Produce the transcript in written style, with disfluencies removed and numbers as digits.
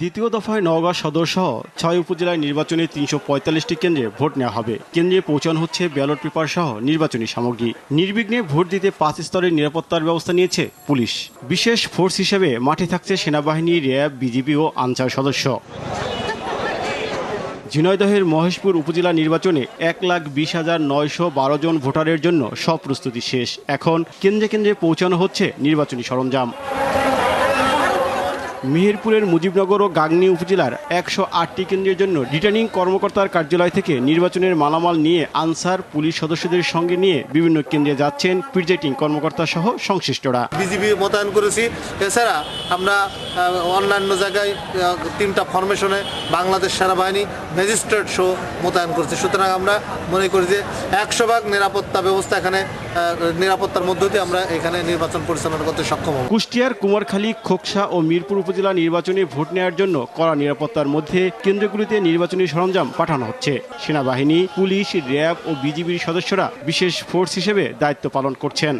দ্বিতীয় দফায় নওগাঁ সদর সহ ৬ উপজেলায় নির্বাচনে ৩৪৫টি কেন্দ্রে ভোট নেওয়া হবে। কেন্দ্রে পৌঁছানো হচ্ছে ব্যালট পেপার সহ নির্বাচনী সামগ্রী। নির্বিঘ্নে ভোট দিতে ৫ স্তরের নিরাপত্তার ব্যবস্থা নিয়েছে পুলিশ। বিশেষ ফোর্স হিসেবে মাঠে থাকছে সেনাবাহিনী, র্যাব, বিজিবি ও আনসার সদস্য। ঝিনাইদহের মহেশপুর উপজেলা নির্বাচনে ১,২০,৯১২ জন ভোটারের জন্য সব প্রস্তুতি শেষ। এখন কেন্দ্রে কেন্দ্রে পৌঁছানো হচ্ছে নির্বাচনী সরঞ্জাম। মেহেরপুরের মুজিবনগর ও গাংনী উপজেলার ১০৮টি কেন্দ্রের জন্য রিটার্নিং কর্মকর্তার কার্যালয় থেকে নির্বাচনের মালামাল নিয়ে আনসার, পুলিশ সদস্যদের সঙ্গে নিয়ে বিভিন্ন কেন্দ্রে যাচ্ছেন প্রিজাইডিং কর্মকর্তা সহ সংশ্লিষ্টরা। বিজিবি মোতায়েন করেছি। এছাড়া আমরা অন্যান্য জায়গায় 3টা ফরমেশনে বাংলাদেশ সেনাবাহিনী, ম্যাজিস্ট্রেট সহ মোতায়েন করেছি। সুতরাং আমরা মনে করি যে ১০০% নিরাপত্তা ব্যবস্থা এখানে, নিরাপত্তার মধ্য দিয়ে আমরা এখানে নির্বাচন পরিচালনা করতে সক্ষম হব। কুষ্টিয়ার কুমারখালী, খোকসা ও মিরপুর উপজেলা নির্বাচনে ভোট নেওয়ার জন্য কড়া নিরাপত্তার মধ্যে কেন্দ্রগুলিতে নির্বাচনী সরঞ্জাম পাঠানো হচ্ছে। সেনাবাহিনী, পুলিশ, র্যাব ও বিজিবির সদস্যরা বিশেষ ফোর্স হিসেবে দায়িত্ব পালন করছেন।